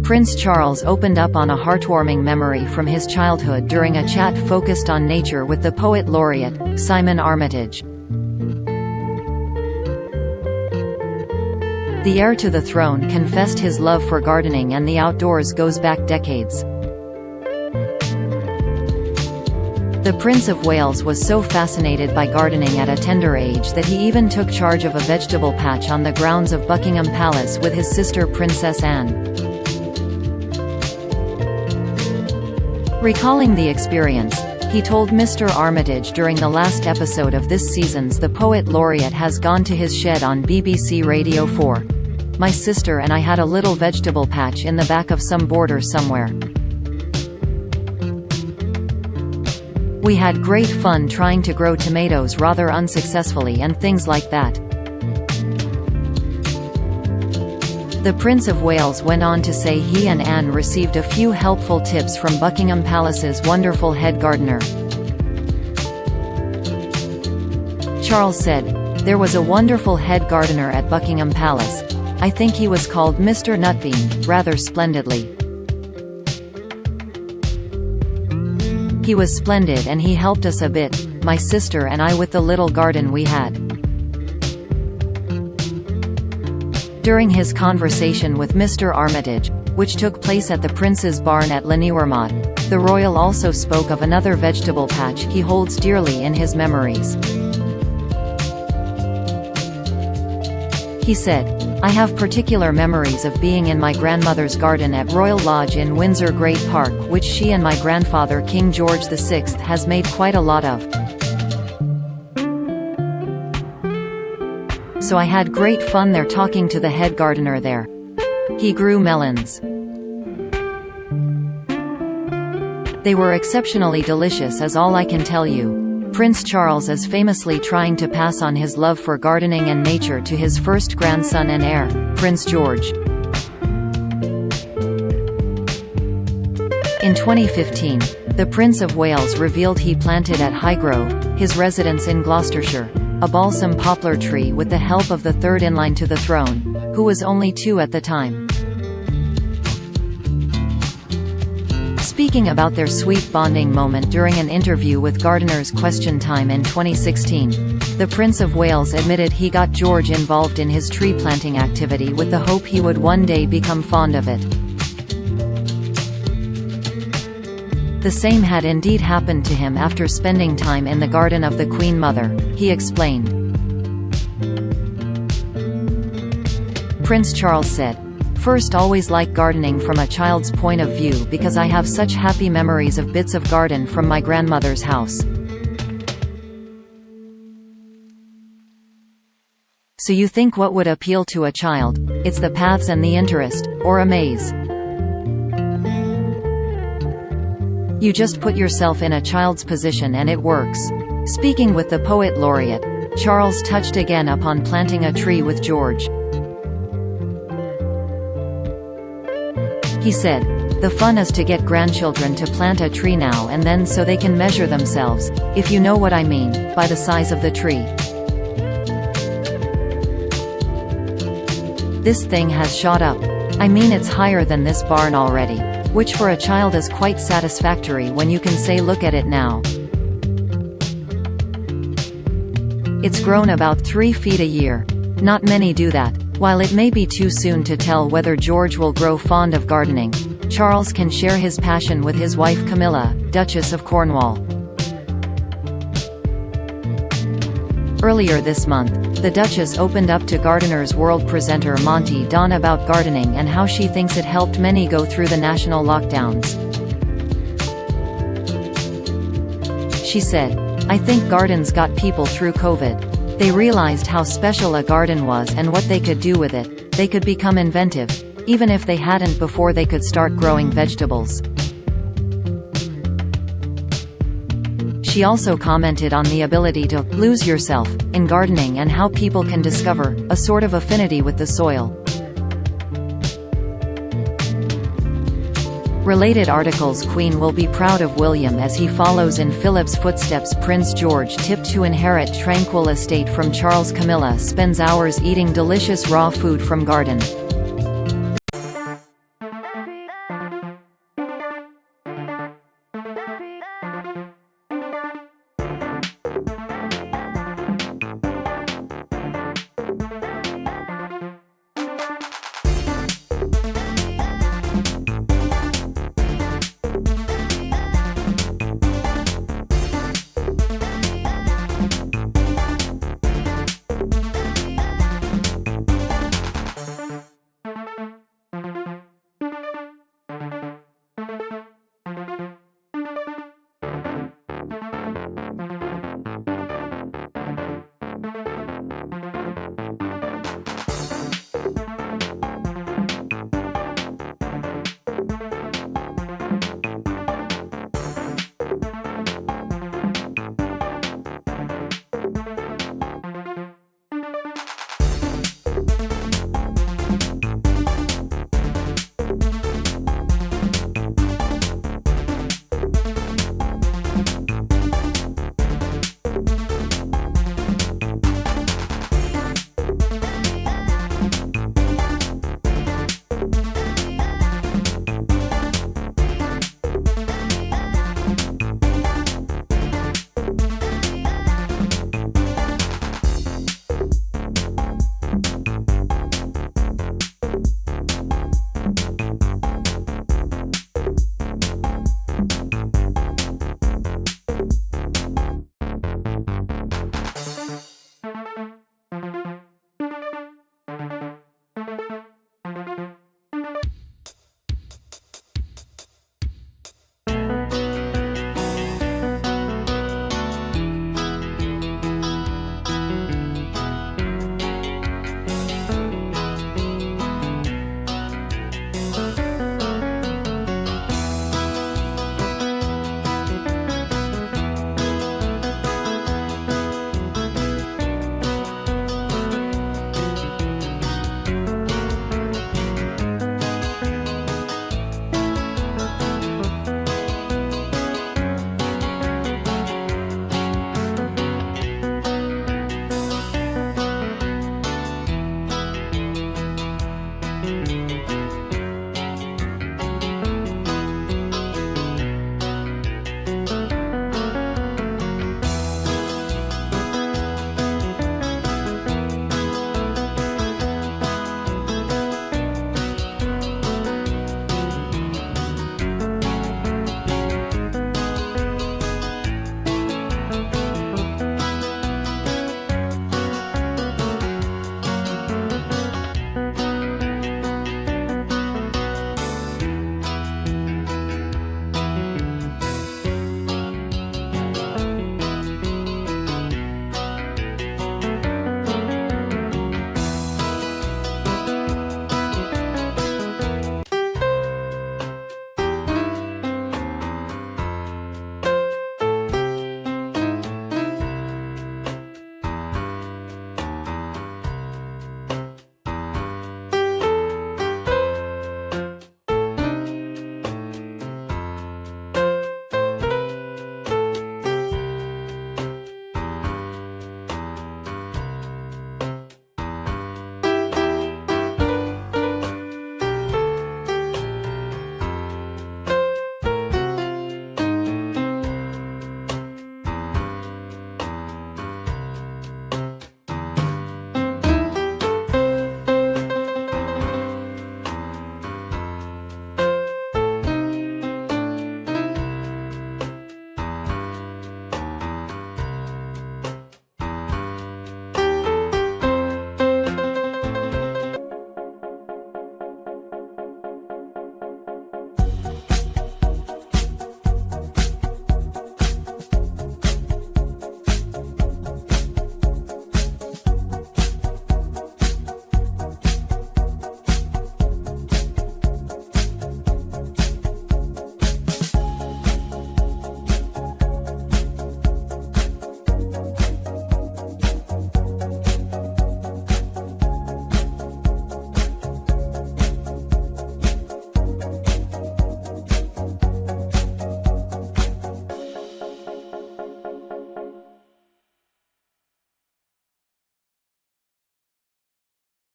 Prince Charles opened up on a heartwarming memory from his childhood during a chat focused on nature with the Poet Laureate, Mr Armitage. The heir to the throne confessed his love for gardening and the outdoors goes back decades. The Prince of Wales was so fascinated by gardening at a tender age that he even took charge of a vegetable patch on the grounds of Buckingham Palace with his sister Princess Anne. Recalling the experience, he told Mr Armitage during the last episode of this season's The Poet Laureate Has Gone to his shed on BBC Radio 4. My sister and I had a little vegetable patch in the back of some border somewhere. We had great fun trying to grow tomatoes rather unsuccessfully and things like that. The Prince of Wales went on to say he and Anne received a few helpful tips from Buckingham Palace's wonderful head gardener. Charles said, "There was a wonderful head gardener at Buckingham Palace. I think he was called Mr Nutbean, rather splendidly. He was splendid and he helped us a bit, my sister and I, with the little garden we had." During his conversation with Mr Armitage, which took place at the Prince's barn at Llaniwermod, the royal also spoke of another vegetable patch he holds dearly in his memories. He said, "I have particular memories of being in my grandmother's garden at Royal Lodge in Windsor Great Park, which she and my grandfather King George VI has made quite a lot of. So I had great fun there talking to the head gardener there. He grew melons. They were exceptionally delicious, is all I can tell you." Prince Charles is famously trying to pass on his love for gardening and nature to his first grandson and heir, Prince George. In 2015, the Prince of Wales revealed he planted at Highgrove, his residence in Gloucestershire, a balsam poplar tree with the help of the third in line to the throne, who was only 2 at the time. Speaking about their sweet bonding moment during an interview with Gardener's Question Time in 2016, the Prince of Wales admitted he got George involved in his tree planting activity with the hope he would one day become fond of it. The same had indeed happened to him after spending time in the garden of the Queen Mother, he explained. Prince Charles said, "First, always like gardening from a child's point of view because I have such happy memories of bits of garden from my grandmother's house. So you think what would appeal to a child? It's the paths and the interest, or a maze. You just put yourself in a child's position and it works." Speaking with the Poet Laureate, Charles touched again upon planting a tree with George. He said, "The fun is to get grandchildren to plant a tree now and then so they can measure themselves, if you know what I mean, by the size of the tree. This thing has shot up. I mean, it's higher than this barn already, which for a child is quite satisfactory when you can say look at it now. It's grown about 3 feet a year. Not many do that." While it may be too soon to tell whether George will grow fond of gardening, Charles can share his passion with his wife Camilla, Duchess of Cornwall. Earlier this month, the Duchess opened up to Gardener's World presenter Monty Don about gardening and how she thinks it helped many go through the national lockdowns. She said, "I think gardens got people through COVID. They realized how special a garden was and what they could do with it. They could become inventive. Even if they hadn't before, they could start growing vegetables." She also commented on the ability to lose yourself in gardening and how people can discover a sort of affinity with the soil. Related articles: Queen will be proud of William as he follows in Philip's footsteps. Prince George, tipped to inherit tranquil estate from Charles. Camilla spends hours eating delicious raw food from garden.